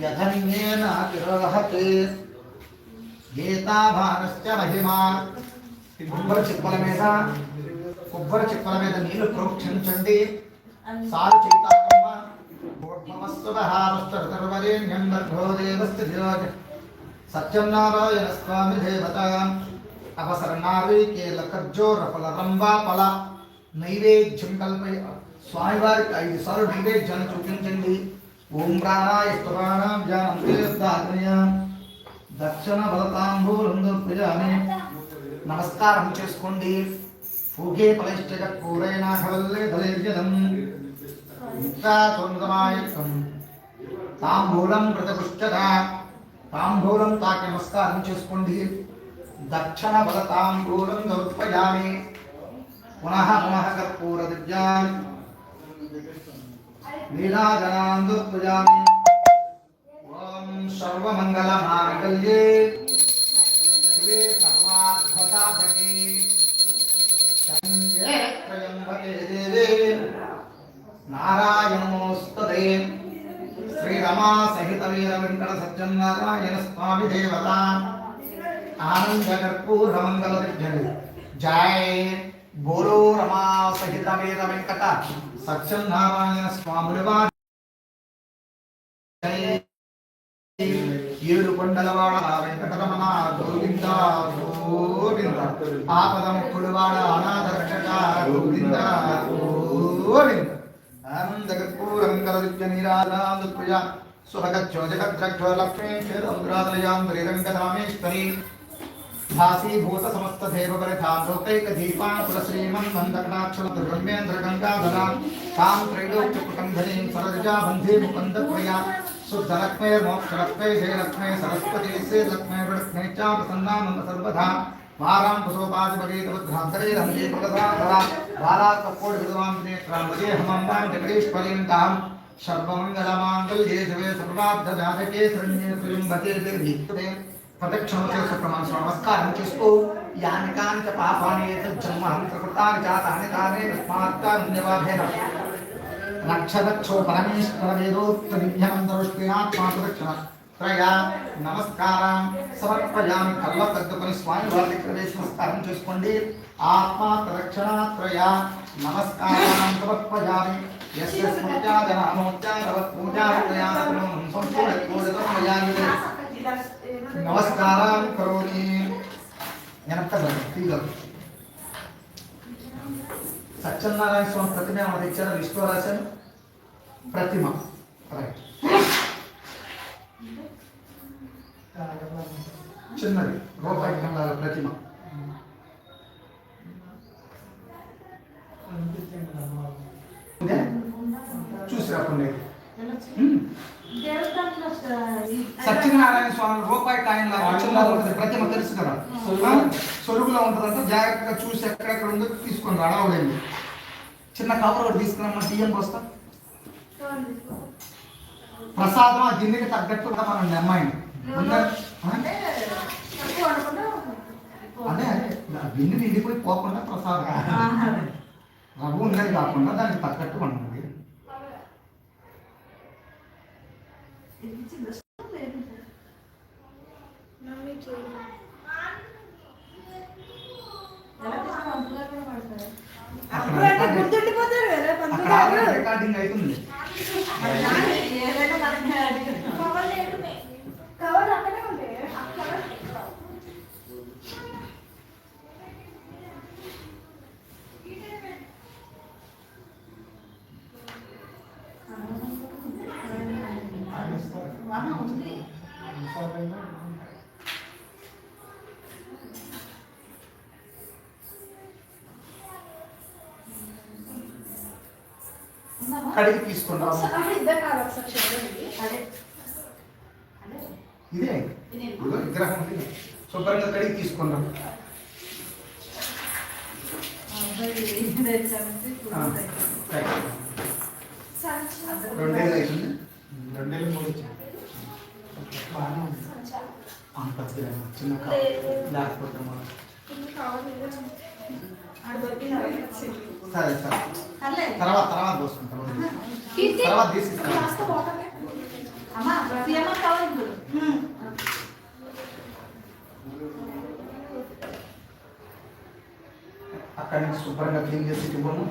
यथन्येन तिरोहते గీతాభారస్య మహిమా కొబ్బరి చిప్పల మీద నీళ్లు ప్రోక్షించండి. సారు చైతాన్యమ భూర్భవస్వహారస్తర్వరేణ్యం భర్గో దేవస్య ధియోజ సత్యనారాయణ స్వామి దేవత అవసరనారీకేల ఖర్జూర ఫల రంభా ఫల నైవేద్యం కల్పయ. స్వామివారికి 5 సార్లు నైవేద్యాన్ని చూపించండి. ఓం ప్రాణాయ ప్రాణాం ధ్యానం తీర్థాగ్నయ దక్షిణ బలతాంబూలం దర్పయామి. నమస్కారం చేసుకోండి. పూగే ఫలైష్ట పూరైనా ఖవల్లే దళైర్యదం ముక్తాతుర్గమాయకం తాంబూలం ప్రతిపుష్ఠత. తాంబూలం తాకి నమస్కారం చేసుకోండి. దక్షిణ బలతాంబూలం దర్పయామి. పునః పునః కర్పూర దివ్యాం నీరాజనాం దర్పయామి. सर्वमंगलमांगल्ये शिवे सर्वार्थसाधके शरण्ये त्र्यंबके देवे नारायणोस्तुते. श्रीरमा सहित वीर वेंकट सज्जनारायण स्वामी देवता आनंद कर्पूर मंगल दिव्य जय बोलो रमा सहित वीर वेंकट सज्जनारायण स्वामी देवता. ఏడు కొండలవాడ వెంకటరమణ గోవింద గోవింద. ఆపదముక్కుడువాడ అనాథ రక్షక గోవింద గోవింద. ఆనంద కర్పూరం కలదిత్య నీరాజనాందుప్రియ సుభగచ్చో జగద్రక్షో లక్ష్మీ క్షేత్రాదయాం శ్రీరంగధామేశ్వరి భాసీభూత సమస్త దేవపరిధాం లోకైక దీపాంకుర శ్రీమన్మందకటాక్షర బ్రహ్మేంద్ర గంగాధర తాం త్రైలోక్య కుటుంబనీం సరజా బంధే ముకుందప్రియ शुद्धलक्ष्मे मोक्षलक्ष्मे जयलक्ष्मे सरस्वती से लक्ष्मे वृक्ष्मे च प्रसन्नानंद सर्वधा वारां कुसोपादिभगेतवद्भ्रान्तरे रमये प्रगदाधरा बालात्कोट विद्वान् नेत्राम्बजे हमम्बां जगदीश्वरीं तां सर्वमङ्गलमाङ्गल्ये शिवे सर्वार्थसाधके शरण्ये त्र्यम्बके देवी प्रदक्षिणोचे सुप्रमाण नमस्कारं చేసుకో. यानि कानि च पापानि एतज्जन्मानि प्रकृतानि जातानि तानि तस्मात्कारुण्यवाभेन रक्षदक्षो परमेश्वर वेदोक्तदिव्यमन्तरुष्टिनात्मा प्रदक्षिण त्रया नमस्काరం సమర్పయామి. కళ్ళ తగ్గుకొని స్వామి వారి ప్రవేశ నమస్కారం చేసుకోండి. ఆత్మ ప్రదక్షిణ త్రయ నమస్కారం సమర్పయామి. యస్య స్మృత్యా జనమోచ్చారవత్ పూజా త్రయాసనం సంపూర్ణకోదతం మయామి. నమస్కారం కరోమి. వెనక్కి సత్యనారాయణ స్వామి ప్రతిమ మనకి ఇచ్చారు. విశ్వరాశన్ ప్రతిమ రైట్. చిన్నది రూపాయి కమలాల ప్రతిమ. చూసి రాకుండా సత్యనారాయణ స్వామి రూపాయి కాయిన్ ప్రతిమ తెలుసు కదా, సొరుగులో ఉంటుందంటే జాగ్రత్తగా చూసి ఎక్కడెక్కడ ఉందో తీసుకొని రావలేదు. చిన్న కవర్ ఒకటి తీసుకున్నాం టీఎం వస్తా. ప్రసాదం ఆ గిన్నెకి తగ్గట్టు మనం అమ్మాయిని అదే అదే గిన్నె నిండిపోయి పోకుండా ప్రసాదం రవ్వు ఉన్నది కాకుండా దానికి తగ్గట్టు ఉంటుంది. రికార్డింగ్ అవుతుంది. కడిగి తీసుకున్నాం. ఇదే విగ్రహం శుభ్రంగా కడిగి తీసుకుందాం. రెండేళ్ళు అవుతుంది, రెండేళ్ళు మూడు చిన్న లేకపోతే సరే సరే తర్వాత పోసుకుంటాం, తర్వాత తీసుకుంటాం. అక్కడి నుంచి శుభ్రంగా క్లీన్ చేసి ఇవ్వము.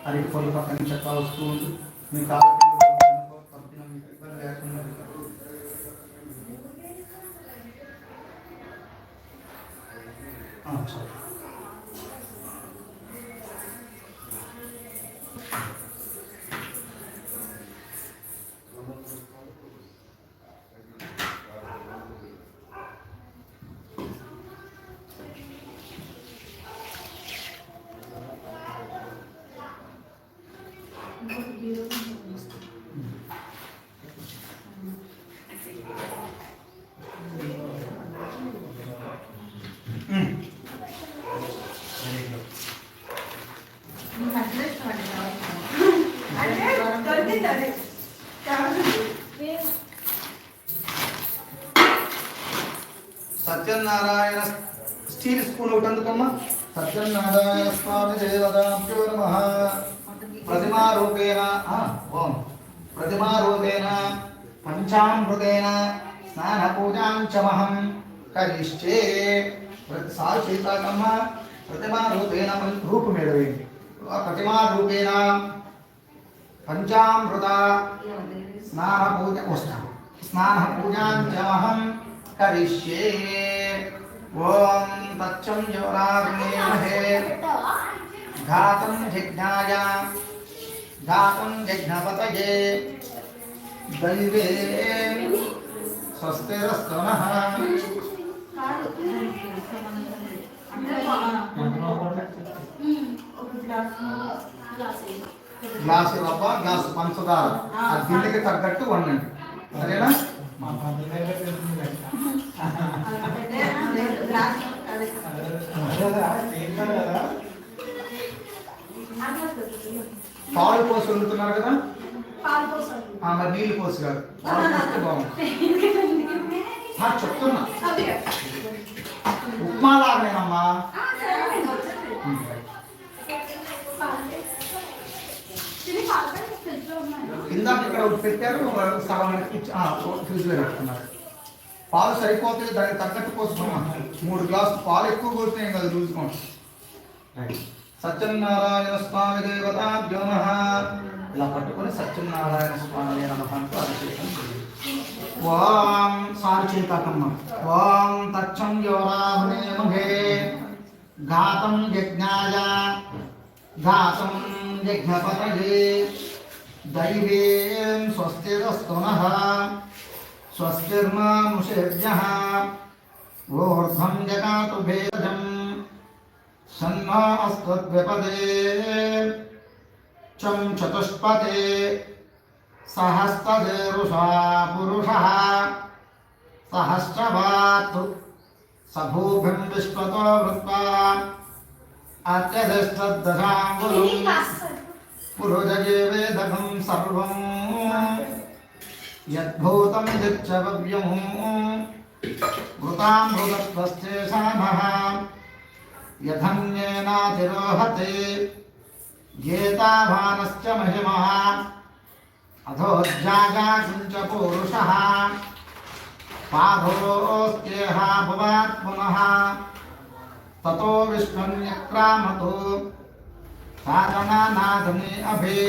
అరటి పళ్ళు పక్క నుంచి చక్కగా వస్తూ ఉంటుంది. మీకు ఇబ్బంది లేకుండా సత్యనారాయణ స్టీల్ స్పూన్ ఒకటి అందుకమ్మా. సత్యనారాయణ స్వామి దేవతాభ్యో నమః. ప్రతిమారూపేణ పంచామృతేన స్నాన పూజాంచమహం కరిష్యే. ప్రతిసారి చేతాకమ్మ ప్రతిమారూపేణ రూపం ఏడవేయండి. ప్రతిమారూపేణ పంచామృత స్నాన పూజ వస్తాం. స్నాన పూజాంచమహం కరిష్యే. ఓం తచ్చం యోరాగ్నేమహే ఘాతం జిజ్ఞాయ ఘాతం జిజ్ఞపతయే దైవే స్వస్తిరస్తు నః. గ్లాసు రవ్వ, గ్లాసు పంచదార, ఆ గిన్నెకి తగ్గట్టు వండండి, సరేనా? పాలు పోసి వండుతున్నారు కదా, మరి నీళ్ళు పోసి కాదు, పాలు పోస్తే బాగుంది. చెప్తున్నా ఉప్మా లాగానేనమ్మా. ఇందాక ఇక్కడ పెట్టారు, సగం ఫ్రిడ్జ్ లో పెట్టుకున్నారు. పాలు సరిపోతే దానికి తగ్గట్టు పోసుకున్నాం. 3 గ్లాసులు పాలు ఎక్కువ పోతున్నాయి కదా, చూసుకోండి. సత్యనారాయణ స్వామి దేవతాభ్యో నమః. ఇలా పట్టుకొని సత్యనారాయణ స్వామి నమః అంటూ అభిషేకం చేయండి. ఓం సారి చేతాకమ్మ. ఓం తచ్చం యోరాహ్నేమహే ఘాతం యజ్ఞాయ ఘాతం యజ్ఞపతయే దైవేం స్వస్తిరస్తు నః. స్వస్తిర్మానుషేభ్యః ఊర్ధ్వం జగాతు భేదజం సన్నో అస్త్వద్విపదే చం చతుష్పదే సహస్రదేరుషా పురుషః సహస్రవాత్ సభూభిం విశ్వతో వృత్వా అత్యధిష్ఠదశాంగులం పురుషజే వేదకం సర్వం యద్భూతం యచ్చవ్యం వృతామృతత్వశ్చేషామః యథన్యేనాతిరోహతే గేతావానశ్చ మహిమః అధోజ్జాగాకుంచ పూరుషః పాదోస్త్యేహ భువాత్ పునః తతో విష్ణున్యక్రామతు సాధనానాథనే అభి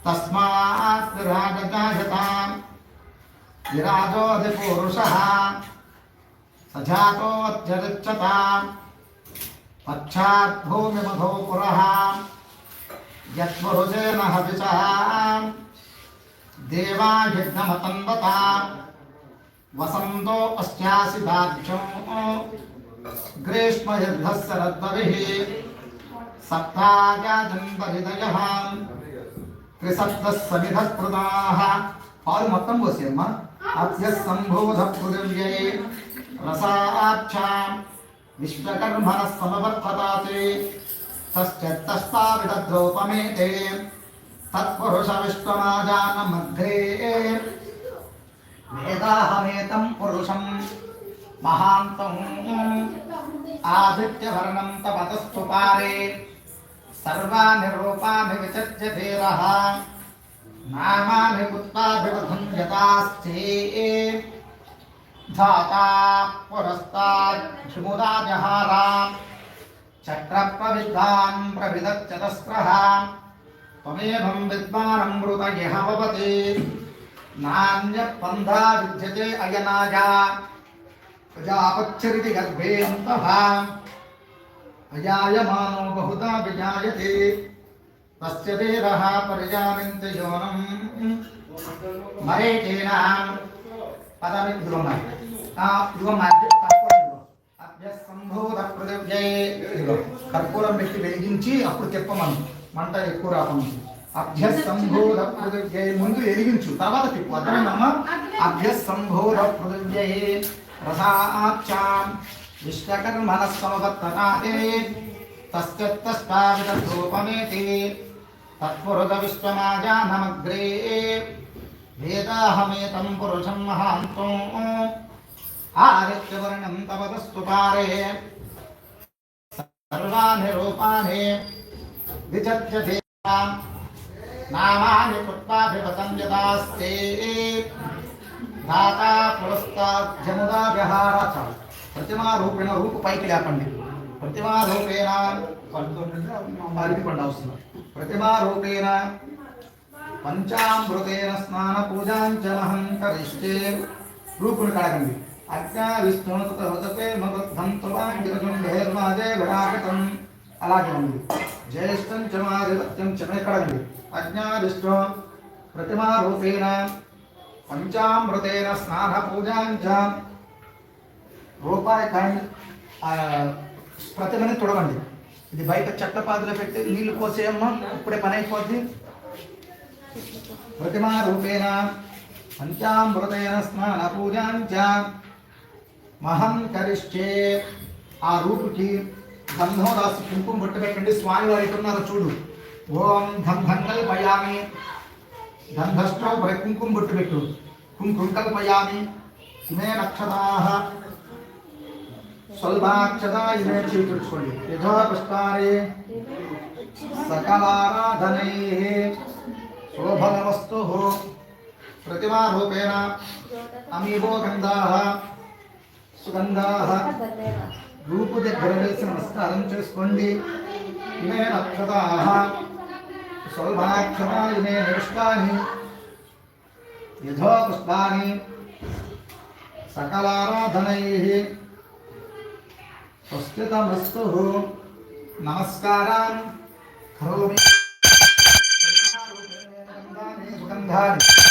తస్మాత్ విరాజతాయతాం విరాజోధిపూరుషః సజాతో అత్యరిచ్చతాం పశ్చాత్ భూమిమధో పురః యత్పురుషేణ హవిషః దేవాయజ్ఞమతన్వతాం వసంతో అస్యాసి దాక్షం గ్రీష్మయుద్ధశరద్వభిః సప్తాజాతంపరిదయః త్రిసప్తः సమిధः కృతాః. పాలు మొత్తం పోసేమ్మా. అత్య సంభూత పృథివ్యై रसाक्षां विश्वकर्मणः समवर्तताते तस्ताविदद्रोपमेते तत्पुरुषविश्वमाजानमग्रे वेदाहमेतं पुरुषं महान्तम् आदित्यवर्णं तपतस्तु पारे सर्वाणि रूपाणि विचर्य धीरः नामानि उत्पाभिवधं यतास्ते धाता पुरस्ताद्धिमुदाजहारा चक्रप्रविद्वान् प्रविदच्चतस्रः त्वमेवं विद्वानमृत यः भवति नान्यपन्था विद्यते अयनाया प्रजापच्छरिति गर्भेऽन्तः अजायमानो बहुधा विजायते तस्य देवः परिजामिन्ति योनं मरेतेन पदमिद्रुमः అభ్యస్తంభూత పృథివ్యై కర్పూరం పెట్టి వెలిగించి అప్పుడు తిప్పమను మంట ఎక్కువ రాకుండా అభ్యస్తంభూత పృథివ్యై ముందు వెలిగించు తర్వాత తిప్పు అర్థమైందమ్మ అభ్యస్తంభూత పృథివ్యై రసాక్షాం విశ్వకర్మణः సమవర్తతాతే తస్యత్తస్పావిదరూపమేతి తత్పురుష విశ్వమాజానమగ్రే వేదాహమేతం పురుషం మహాంతం आदित्यवर्णं तपतस्तु पारे सर्वाणि रूपाणि विचर्य धीरां नामानि पुष्पाभिवतं यदास्ते दाता पुरस्ताद्यमुदा विहारा च प्रतिमा रूपेण रूप पैकी లేపండి प्रतिमा रूपेण प्रतिमा रूपेण पंचामृतेन स्नान पूजां च महं करिष्ये रूपुని కడగండి అజ్ఞా విష్ణుతే మగద్ధం తులాంగిరజుండేర్మాదే విరాకటం అలాగే ఉంది జ్యేష్ఠం చమాదిత్యం చమేకడండి అజ్ఞా విష్ణు ప్రతిమా రూపేణ పంచామృతేన స్నాన పూజాంచ రూపాయి కానీ ప్రతిమని తుడవండి ఇది బయట చట్టపాదులు పెట్టి నీళ్లు పోసేయమ్మ ఇప్పుడే పని అయిపోద్ది ప్రతిమా రూపేణ పంచామృతేన స్నాన పూజాంచ మహం కరిష్టే ఆ రూపుకి గంధం రాసి కుంకుమ బొట్టు పెట్టండి స్వామివారు ఎట్టున్నారో చూడు ఓం గంధం కల్పయామి గంధస్తో కుంకుమ బొట్టు పెట్టు కుంకుమ కల్పయామి ఇమే నక్షతాః స్వల్పాక్షతా ఇమే చేయించుకోండి యథా పుష్పారే సకలారాధనైః శోభనవస్తుః प्रतिमा रूपेण अमीवो गंधाः सुगंधाः रूप దగ్గర వేసి నమస్కారం చేసుకోండి ఇమే నక్షతాః స్వల్భాక్షతా ఇమే నిష్ఠాని యథా పుష్పాని సకలారాధనైః స్వస్తితమస్తు నమస్కారం కరోమి సుగంధాని